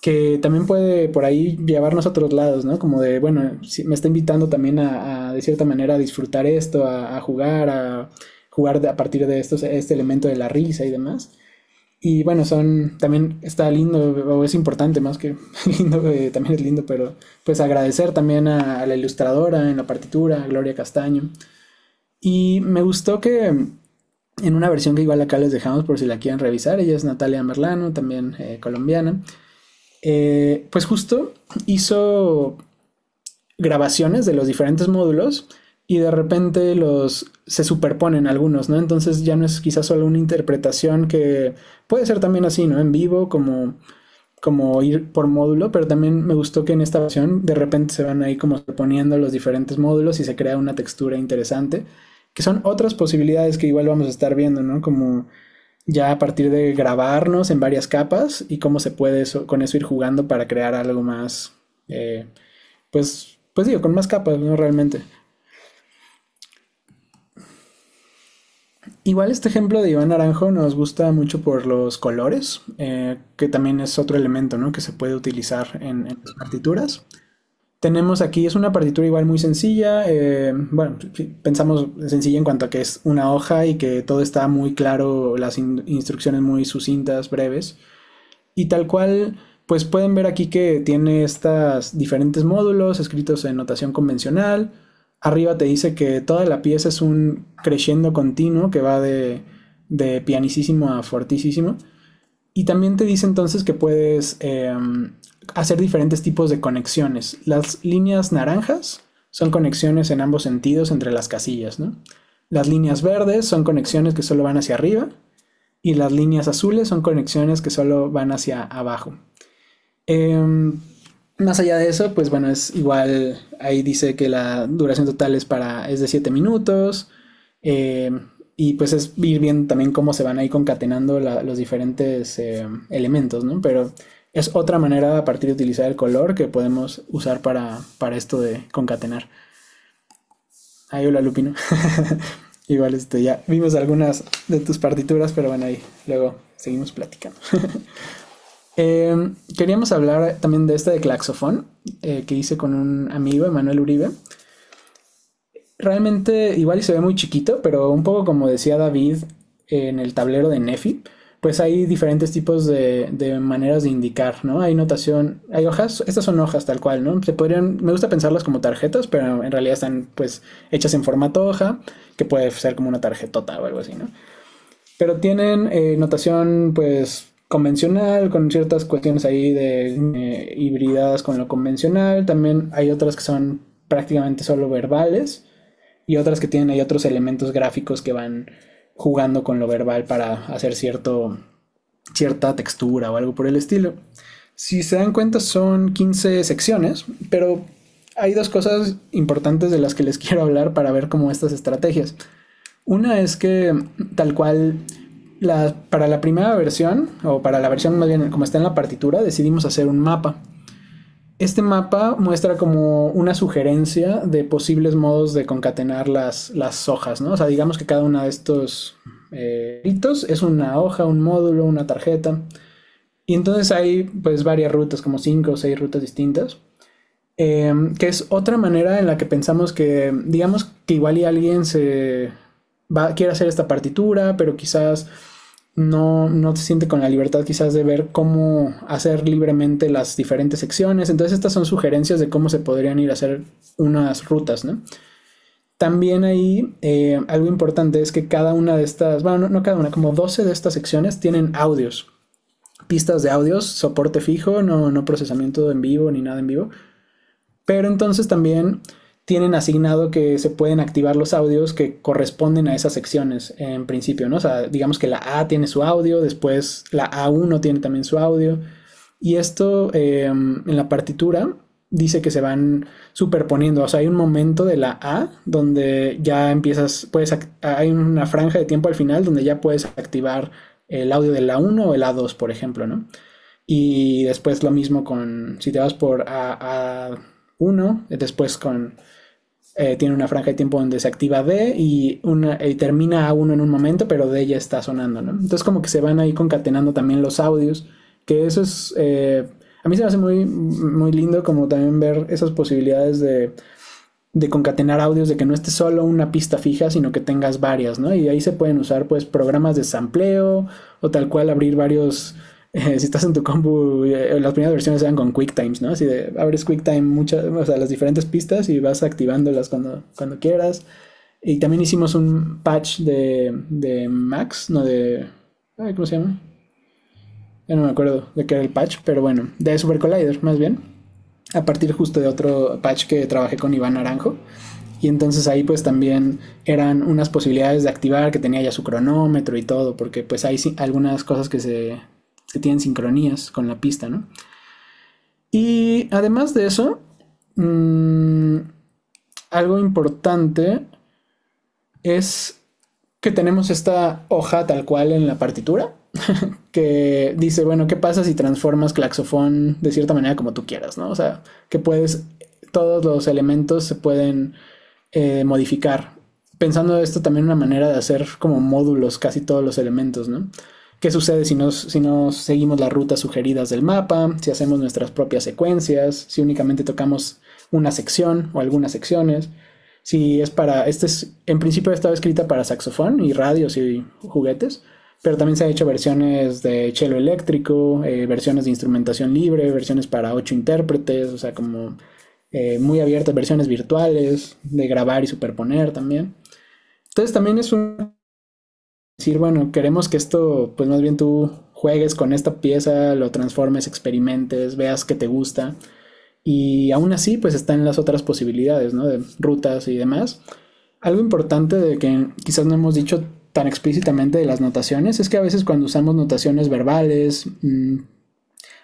que también puede por ahí llevarnos a otros lados, ¿no? Como de, bueno, si me está invitando también de cierta manera, a disfrutar esto, a jugar a partir de este elemento de la risa y demás. Y bueno, también está lindo, o es importante más que lindo, también es lindo, pero pues agradecer también a la ilustradora en la partitura, a Gloria Castaño. Y me gustó que en una versión que igual acá les dejamos por si la quieren revisar, ella es Natalia Merlano, también colombiana, pues justo hizo grabaciones de los diferentes módulos y de repente se superponen algunos, ¿no? Entonces ya no es quizás solo una interpretación que puede ser también así, ¿no? En vivo, como ir por módulo, pero también me gustó que en esta versión de repente se van ahí como superponiendo los diferentes módulos y se crea una textura interesante, que son otras posibilidades que igual vamos a estar viendo, ¿no? Como ya a partir de grabarnos en varias capas y cómo se puede con eso ir jugando para crear algo más, pues digo, con más capas, ¿no? Realmente. Igual este ejemplo de Iván Naranjo nos gusta mucho por los colores, que también es otro elemento, ¿no? Que se puede utilizar en las partituras. Tenemos aquí, es una partitura igual muy sencilla, bueno, pensamos sencilla en cuanto a que es una hoja y que todo está muy claro, las instrucciones muy sucintas, breves. Y tal cual, pues pueden ver aquí que tiene estos diferentes módulos escritos en notación convencional. Arriba te dice que toda la pieza es un crescendo continuo que va de pianisísimo a fortísimo. Y también te dice entonces que puedes hacer diferentes tipos de conexiones. Las líneas naranjas son conexiones en ambos sentidos entre las casillas, ¿no? Las líneas verdes son conexiones que solo van hacia arriba y las líneas azules son conexiones que solo van hacia abajo. Más allá de eso, pues bueno, es igual, ahí dice que la duración total es de 7 minutos. eh, y pues es ir viendo también cómo se van ahí concatenando los diferentes elementos, ¿no? Pero es otra manera a partir de utilizar el color que podemos usar para esto de concatenar. Ahí hola Lupino. Igual ya vimos algunas de tus partituras, pero bueno, ahí luego seguimos platicando. Queríamos hablar también de de claxofón que hice con un amigo, Emanuel Uribe. Realmente igual y se ve muy chiquito, pero un poco como decía David en el tablero de Nefi, pues hay diferentes tipos de maneras de indicar, ¿no? Hay notación, hay hojas, estas son hojas tal cual, ¿no? Me gusta pensarlas como tarjetas, pero en realidad están pues hechas en formato hoja, que puede ser como una tarjetota o algo así, ¿no? Pero tienen notación pues convencional, con ciertas cuestiones ahí hibridadas con lo convencional. También hay otras que son prácticamente solo verbales y otras que tienen ahí otros elementos gráficos que van jugando con lo verbal para hacer cierta textura o algo por el estilo. Si se dan cuenta son 15 secciones, pero hay dos cosas importantes de las que les quiero hablar para ver cómo estas estrategias. Una es que tal cual para la primera versión, o para la versión más bien como está en la partitura, decidimos hacer un mapa. Este mapa muestra como una sugerencia de posibles modos de concatenar las hojas, ¿no? O sea, digamos que cada uno de estos hitos es una hoja, un módulo, una tarjeta. Y entonces hay pues varias rutas, como 5 o 6 rutas distintas. Que es otra manera en la que pensamos que, digamos que igual y alguien quiere hacer esta partitura, pero quizás no se siente con la libertad quizás de ver cómo hacer libremente las diferentes secciones. Entonces estas son sugerencias de cómo se podrían ir a hacer unas rutas, ¿no? También ahí algo importante es que cada una de estas, bueno, no cada una, como 12 de estas secciones tienen audios, pistas de audios, soporte fijo, no procesamiento en vivo ni nada en vivo. Pero entonces también tienen asignado que se pueden activar los audios que corresponden a esas secciones en principio, ¿no? O sea, digamos que la A tiene su audio, después la A1 tiene también su audio. Y esto en la partitura dice que se van superponiendo. O sea, hay un momento de la A donde ya hay una franja de tiempo al final donde ya puedes activar el audio de la 1 o el A2, por ejemplo, ¿no? Y después lo mismo si te vas por A1, después con tiene una franja de tiempo donde se activa D y termina A1 en un momento, pero D ya está sonando, ¿no? Entonces como que se van ahí concatenando también los audios, que eso es, a mí se me hace muy, muy lindo como también ver esas posibilidades de concatenar audios, de que no esté solo una pista fija, sino que tengas varias, ¿no? Y ahí se pueden usar pues programas de sampleo o tal cual abrir varios, si estás en tu compu, las primeras versiones eran con QuickTimes, ¿no? Así de abres QuickTime muchas, o sea, las diferentes pistas y vas activándolas cuando quieras. Y también hicimos un patch de Max, no de... ay, ¿cómo se llama? Ya no me acuerdo de qué era el patch, pero bueno, de Super Collider más bien, a partir justo de otro patch que trabajé con Iván Naranjo. Y entonces ahí pues también eran unas posibilidades de activar que tenía ya su cronómetro y todo, porque pues hay algunas cosas que tienen sincronías con la pista, ¿no? Y además de eso, mmm, algo importante es que tenemos esta hoja tal cual en la partitura que dice, bueno, ¿qué pasa si transformas claxofón de cierta manera como tú quieras, ¿no? O sea, que puedes, todos los elementos se pueden modificar. Pensando esto también una manera de hacer como módulos casi todos los elementos, ¿no? ¿Qué sucede si no seguimos las rutas sugeridas del mapa? Si hacemos nuestras propias secuencias, si únicamente tocamos una sección o algunas secciones. Si es para, en principio estaba escrita para saxofón y radios y juguetes, pero también se han hecho versiones de cello eléctrico, versiones de instrumentación libre, versiones para 8 intérpretes, o sea, como muy abiertas, versiones virtuales, de grabar y superponer también. Entonces también es un decir, bueno, queremos que esto, pues más bien tú juegues con esta pieza, lo transformes, experimentes, veas que te gusta. Y aún así, pues están las otras posibilidades, ¿no? De rutas y demás. Algo importante de que quizás no hemos dicho tan explícitamente de las notaciones es que a veces cuando usamos notaciones verbales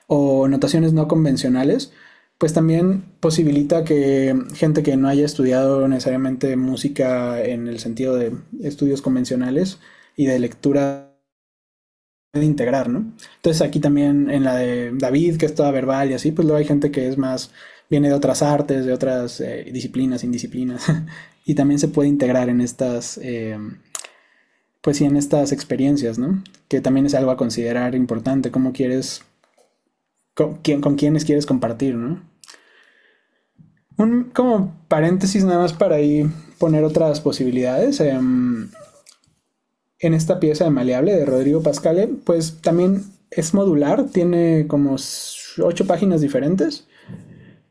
o notaciones no convencionales, pues también posibilita que gente que no haya estudiado necesariamente música en el sentido de estudios convencionales y de lectura de integrar, ¿no? Entonces aquí también en la de David, que es toda verbal y así, pues luego hay gente que es más, viene de otras artes, de otras disciplinas, indisciplinas, y también se puede integrar en estas, pues sí, en estas experiencias, ¿no? Que también es algo a considerar importante, cómo quieres, con quiénes quieres compartir, ¿no? Un como paréntesis nada más para ahí poner otras posibilidades. En esta pieza de Maleable de Rodrigo Pascale, pues también es modular, tiene como 8 páginas diferentes,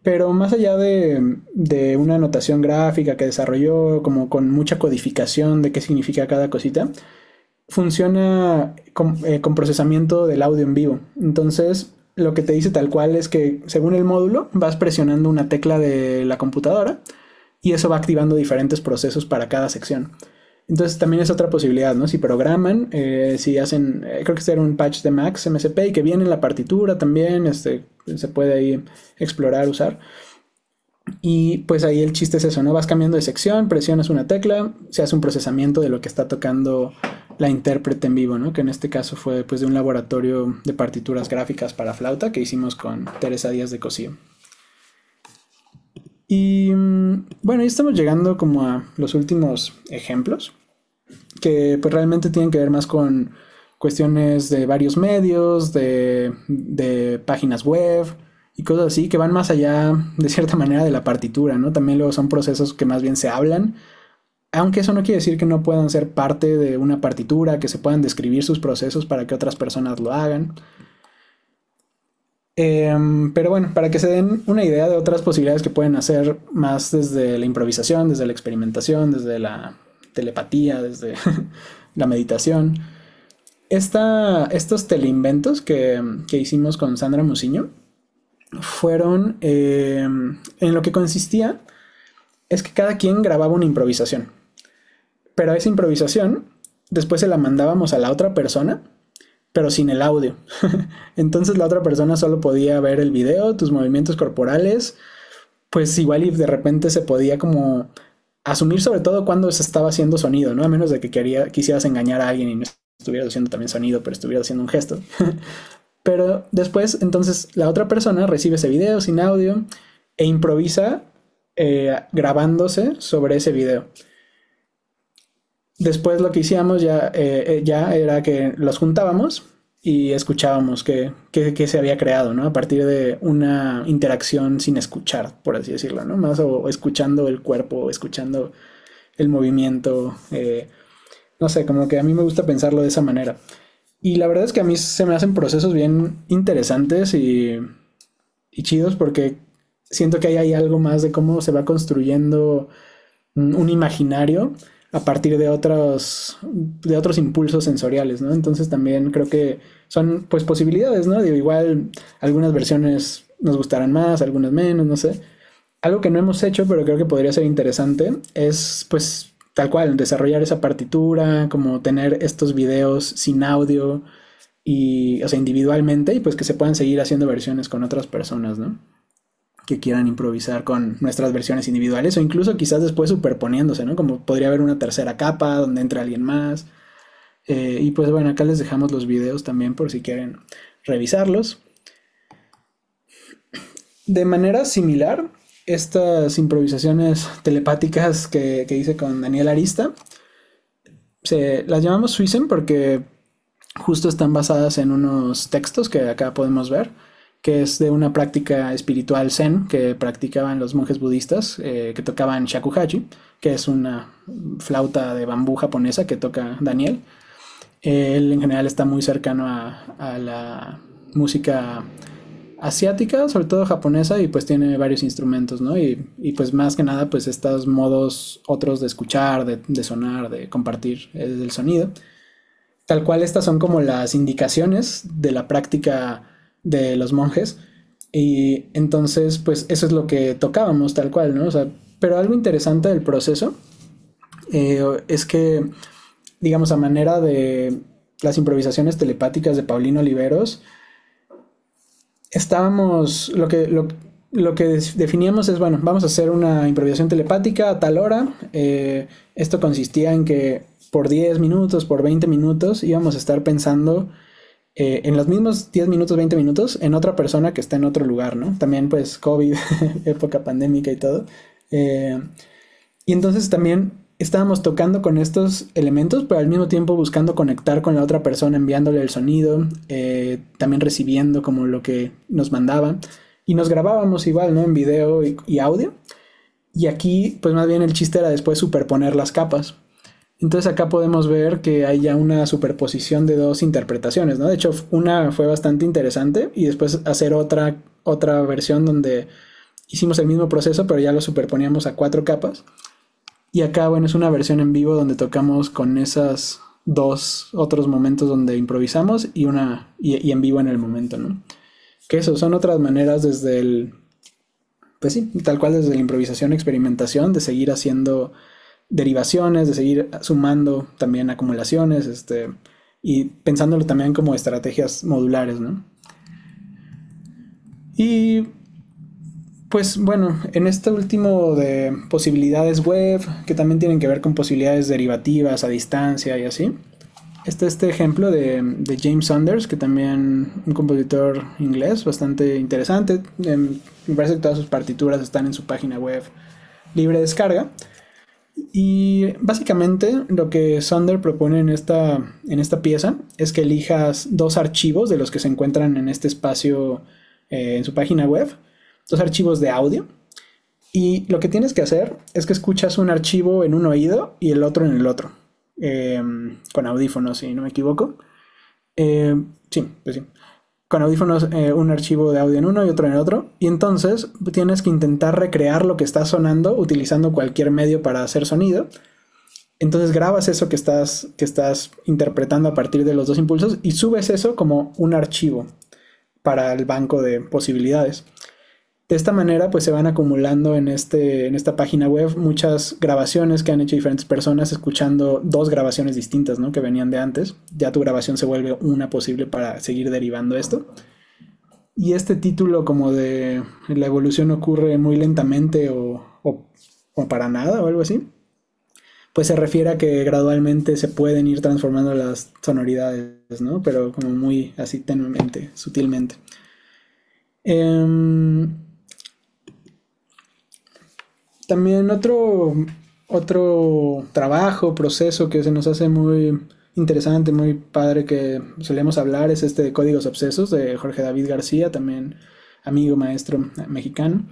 pero más allá de una notación gráfica que desarrolló como con mucha codificación de qué significa cada cosita, funciona con procesamiento del audio en vivo. Entonces, lo que te dice tal cual es que según el módulo vas presionando una tecla de la computadora y eso va activando diferentes procesos para cada sección. Entonces también es otra posibilidad, ¿no? Si programan, si hacen, creo que este era un patch de Max MSP y que viene en la partitura también, se puede ahí explorar, usar. Y pues ahí el chiste es eso, ¿no? Vas cambiando de sección, presionas una tecla, se hace un procesamiento de lo que está tocando la intérprete en vivo, ¿no? Que en este caso fue pues de un laboratorio de partituras gráficas para flauta que hicimos con Teresa Díaz de Cosío. Y bueno, ya estamos llegando como a los últimos ejemplos, que pues realmente tienen que ver más con cuestiones de varios medios, de páginas web y cosas así, que van más allá de cierta manera de la partitura, ¿no? También luego son procesos que más bien se hablan, aunque eso no quiere decir que no puedan ser parte de una partitura, que se puedan describir sus procesos para que otras personas lo hagan. Pero bueno, para que se den una idea de otras posibilidades que pueden hacer más desde la improvisación, desde la experimentación, desde la telepatía, desde la meditación. Estos teleinventos que hicimos con Sandra Musiño fueron, en lo que consistía, es que cada quien grababa una improvisación. Pero esa improvisación después se la mandábamos a la otra persona, pero sin el audio. Entonces la otra persona solo podía ver el video, tus movimientos corporales, pues igual y de repente se podía como asumir sobre todo cuando se estaba haciendo sonido, ¿no? A menos de que quisieras engañar a alguien y no estuvieras haciendo también sonido, pero estuvieras haciendo un gesto. Pero después, entonces, la otra persona recibe ese video sin audio e improvisa grabándose sobre ese video. Después lo que hacíamos ya era que los juntábamos y escuchábamos qué se había creado, ¿no? A partir de una interacción sin escuchar, por así decirlo, ¿no? Más o escuchando el cuerpo, o escuchando el movimiento. No sé, como que a mí me gusta pensarlo de esa manera. Y la verdad es que a mí se me hacen procesos bien interesantes y chidos porque siento que ahí hay algo más de cómo se va construyendo un imaginario a partir de otros impulsos sensoriales, ¿no? Entonces también creo que son pues posibilidades, ¿no? Digo, igual algunas versiones nos gustarán más, algunas menos, no sé. Algo que no hemos hecho, pero creo que podría ser interesante, es pues tal cual, desarrollar esa partitura, como tener estos videos sin audio y, o sea, individualmente y pues que se puedan seguir haciendo versiones con otras personas, ¿no? Que quieran improvisar con nuestras versiones individuales o incluso quizás después superponiéndose, ¿no? Como podría haber una tercera capa donde entre alguien más. Y pues bueno, acá les dejamos los videos también por si quieren revisarlos. De manera similar, estas improvisaciones telepáticas que hice con Daniel Arista, las llamamos Suizen porque justo están basadas en unos textos que acá podemos ver, que es de una práctica espiritual zen que practicaban los monjes budistas que tocaban shakuhachi, que es una flauta de bambú japonesa que toca Daniel. Él en general está muy cercano a la música asiática, sobre todo japonesa, y pues tiene varios instrumentos, ¿no? Y pues más que nada, pues estos modos otros de escuchar, de sonar, de compartir el sonido. Tal cual estas son como las indicaciones de la práctica de los monjes. Y entonces, pues eso es lo que tocábamos tal cual, ¿no? O sea, pero algo interesante del proceso es que, digamos, a manera de las improvisaciones telepáticas de Paulino Oliveros, estábamos, lo que definíamos es, bueno, vamos a hacer una improvisación telepática a tal hora. Esto consistía en que por 10 minutos, por 20 minutos, íbamos a estar pensando en los mismos 10 minutos, 20 minutos, en otra persona que está en otro lugar, ¿no? También pues COVID, época pandémica y todo. Y entonces también estábamos tocando con estos elementos, pero al mismo tiempo buscando conectar con la otra persona, enviándole el sonido, también recibiendo como lo que nos mandaban. Y nos grabábamos igual, ¿no? En video y audio. Y aquí, pues más bien el chiste era después superponer las capas. Entonces acá podemos ver que hay ya una superposición de dos interpretaciones, ¿no? De hecho, una fue bastante interesante y después hacer otra versión donde hicimos el mismo proceso, pero ya lo superponíamos a 4 capas. Y acá, bueno, es una versión en vivo donde tocamos con esas dos otros momentos donde improvisamos y en vivo en el momento, ¿no? Que eso, son otras maneras desde pues sí, tal cual desde la improvisación, experimentación, de seguir haciendo derivaciones, de seguir sumando también acumulaciones, y pensándolo también como estrategias modulares, ¿no? Y pues bueno, en este último de posibilidades web, que también tienen que ver con posibilidades derivativas a distancia y así, está este ejemplo de James Saunders, que también un compositor inglés bastante interesante. Me parece que todas sus partituras están en su página web libre descarga. Y básicamente lo que Sonder propone en esta pieza es que elijas 2 archivos de los que se encuentran en este espacio en su página web, 2 archivos de audio. Y lo que tienes que hacer es que escuchas un archivo en un oído y el otro en el otro, con audífonos, si no me equivoco. Sí, pues sí. Con audífonos, un archivo de audio en uno y otro en el otro. Y entonces tienes que intentar recrear lo que está sonando utilizando cualquier medio para hacer sonido. Entonces grabas eso que estás interpretando a partir de los dos impulsos y subes eso como un archivo para el banco de posibilidades. De esta manera, pues se van acumulando en esta página web muchas grabaciones que han hecho diferentes personas escuchando 2 grabaciones distintas, ¿no? Que venían de antes. Ya tu grabación se vuelve una posible para seguir derivando esto. Y este título como de la evolución ocurre muy lentamente o para nada o algo así, pues se refiere a que gradualmente se pueden ir transformando las sonoridades, ¿no? Pero como muy así tenuemente, sutilmente. También otro trabajo, proceso que se nos hace muy interesante, muy padre que solemos hablar es este de Códigos Obsesos de Jorge David García, también amigo, maestro mexicano.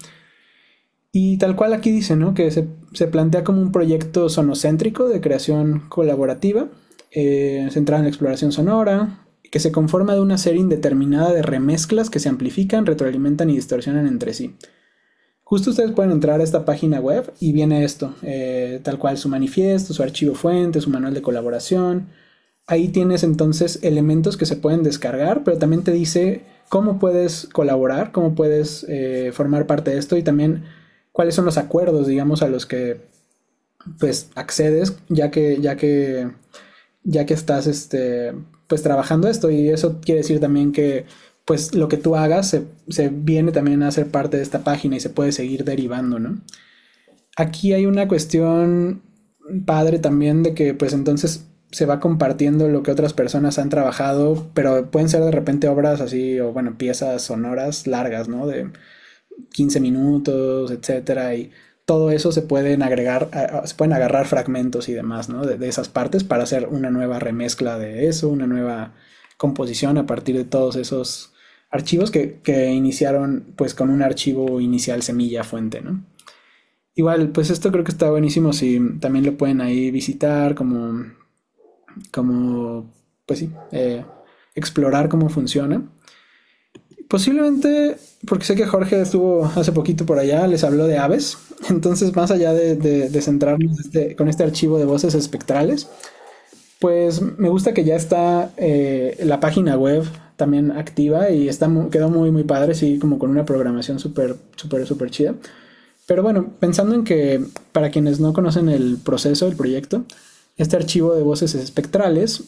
Y tal cual aquí dice, ¿no? Que se plantea como un proyecto sonocéntrico de creación colaborativa, centrado en la exploración sonora, que se conforma de una serie indeterminada de remezclas que se amplifican, retroalimentan y distorsionan entre sí. Justo ustedes pueden entrar a esta página web y viene esto, tal cual su manifiesto, su archivo fuente, su manual de colaboración. Ahí tienes entonces elementos que se pueden descargar, pero también te dice cómo puedes colaborar, cómo puedes formar parte de esto y también cuáles son los acuerdos, digamos, a los que pues accedes ya que estás pues trabajando esto y eso quiere decir también que pues lo que tú hagas se viene también a ser parte de esta página y se puede seguir derivando, ¿no? Aquí hay una cuestión padre también de que pues entonces se va compartiendo lo que otras personas han trabajado, pero pueden ser de repente obras así o bueno, piezas sonoras largas, ¿no? De 15 minutos, etcétera, y todo eso se pueden agregar, se pueden agarrar fragmentos y demás, ¿no? De esas partes para hacer una nueva remezcla de eso, una nueva composición a partir de todos esos archivos que iniciaron pues con un archivo inicial semilla fuente, ¿no? Igual, pues esto creo que está buenísimo si también lo pueden ahí visitar, pues sí, explorar cómo funciona. Posiblemente, porque sé que Jorge estuvo hace poquito por allá, les habló de aves. Entonces, más allá de centrarnos con este archivo de voces espectrales, pues me gusta que ya está la página web también activa y quedó muy, muy padre, sí, como con una programación súper, súper, súper chida. Pero bueno, pensando en que para quienes no conocen el proceso, el proyecto, este archivo de voces espectrales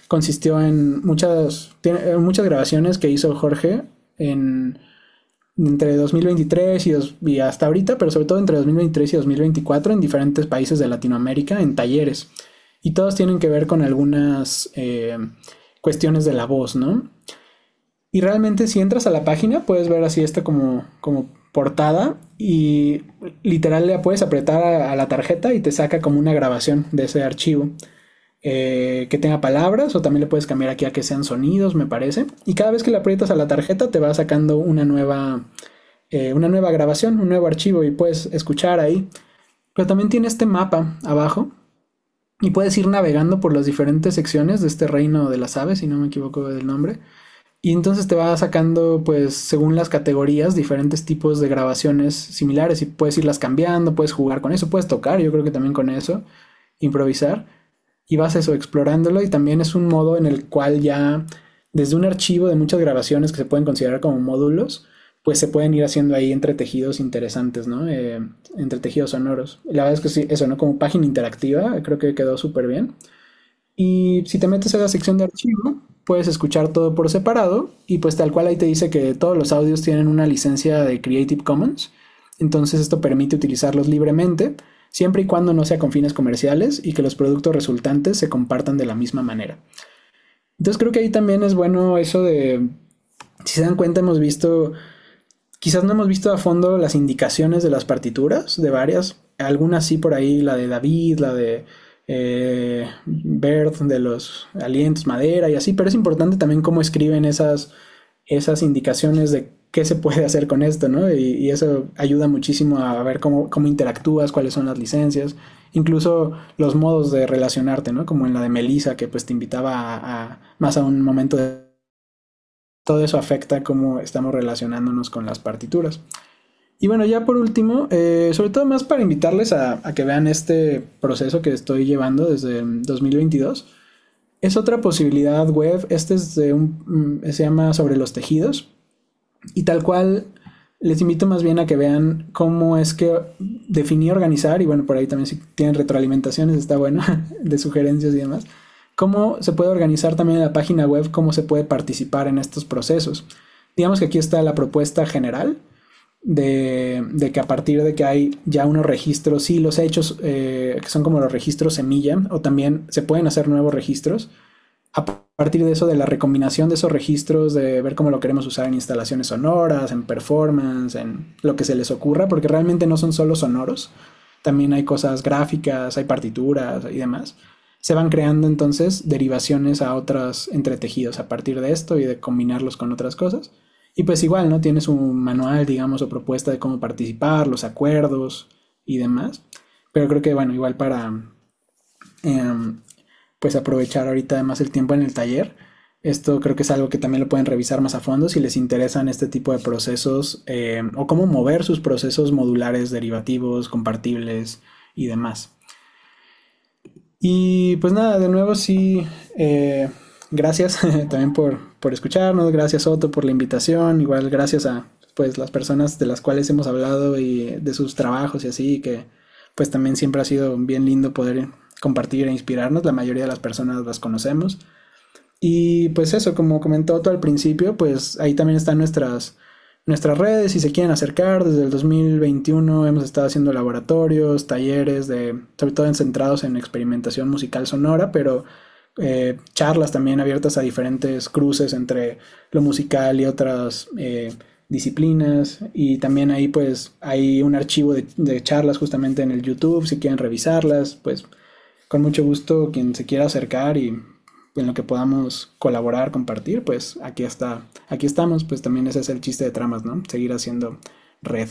consistió en muchas grabaciones que hizo Jorge entre 2023 y hasta ahorita, pero sobre todo entre 2023 y 2024 en diferentes países de Latinoamérica, en talleres. Y todos tienen que ver con algunas cuestiones de la voz, ¿no? Y realmente si entras a la página puedes ver así esta como portada y literal le puedes apretar a la tarjeta y te saca como una grabación de ese archivo que tenga palabras o también le puedes cambiar aquí a que sean sonidos, me parece. Y cada vez que le aprietas a la tarjeta te va sacando una nueva grabación, un nuevo archivo y puedes escuchar ahí. Pero también tiene este mapa abajo y puedes ir navegando por las diferentes secciones de este reino de las aves, si no me equivoco del nombre. Y entonces te va sacando, pues, según las categorías, diferentes tipos de grabaciones similares y puedes irlas cambiando, puedes jugar con eso, puedes tocar, yo creo que también con eso, improvisar. Y vas eso, explorándolo y también es un modo en el cual ya, desde un archivo de muchas grabaciones que se pueden considerar como módulos, pues se pueden ir haciendo ahí entretejidos interesantes, ¿no? Entretejidos sonoros. La verdad es que sí, eso, ¿no? Como página interactiva, creo que quedó súper bien. Y si te metes a la sección de archivo, puedes escuchar todo por separado y pues tal cual ahí te dice que todos los audios tienen una licencia de Creative Commons. Entonces esto permite utilizarlos libremente, siempre y cuando no sea con fines comerciales y que los productos resultantes se compartan de la misma manera. Entonces creo que ahí también es bueno eso de, si se dan cuenta, quizás no hemos visto a fondo las indicaciones de las partituras, de varias, algunas sí por ahí, la de David, la de Bird de los alientos, madera y así, pero es importante también cómo escriben esas indicaciones de qué se puede hacer con esto, ¿no? Y eso ayuda muchísimo a ver cómo interactúas, cuáles son las licencias, incluso los modos de relacionarte, ¿no? Como en la de Melissa, que pues te invitaba más a un momento de... Todo eso afecta cómo estamos relacionándonos con las partituras. Y bueno, ya por último, sobre todo más para invitarles a que vean este proceso que estoy llevando desde 2022. Es otra posibilidad web, este es se llama Sobre los tejidos. Y tal cual, les invito más bien a que vean cómo es que definí organizar, y bueno, por ahí también si tienen retroalimentaciones está bueno, de sugerencias y demás, cómo se puede organizar también en la página web, cómo se puede participar en estos procesos. Digamos que aquí está la propuesta general, de que a partir de que hay ya unos registros, sí, los hechos que son como los registros semilla, o también se pueden hacer nuevos registros, a partir de eso, de la recombinación de esos registros, de ver cómo lo queremos usar en instalaciones sonoras, en performance, en lo que se les ocurra, porque realmente no son solo sonoros, también hay cosas gráficas, hay partituras y demás. Se van creando entonces derivaciones a otros entretejidos a partir de esto y de combinarlos con otras cosas. Y pues igual, ¿no? Tienes un manual, digamos, o propuesta de cómo participar, los acuerdos y demás. Pero creo que, bueno, igual para em, pues aprovechar ahorita además el tiempo en el taller. Esto creo que es algo que también lo pueden revisar más a fondo si les interesan este tipo de procesos o cómo mover sus procesos modulares, derivativos, compartibles y demás. Y pues nada, de nuevo sí, gracias también por escucharnos, gracias Otto por la invitación, igual gracias a pues las personas de las cuales hemos hablado y de sus trabajos y así, que pues también siempre ha sido bien lindo poder compartir e inspirarnos, la mayoría de las personas las conocemos. Y pues eso, como comentó Otto al principio, pues ahí también están nuestras redes, si se quieren acercar, desde el 2021 hemos estado haciendo laboratorios, talleres, sobre todo centrados en experimentación musical sonora, pero charlas también abiertas a diferentes cruces entre lo musical y otras disciplinas. Y también ahí pues hay un archivo de charlas justamente en el YouTube, si quieren revisarlas, pues con mucho gusto quien se quiera acercar y en lo que podamos colaborar, compartir, pues aquí estamos, pues también ese es el chiste de Tramas, ¿no? Seguir haciendo red.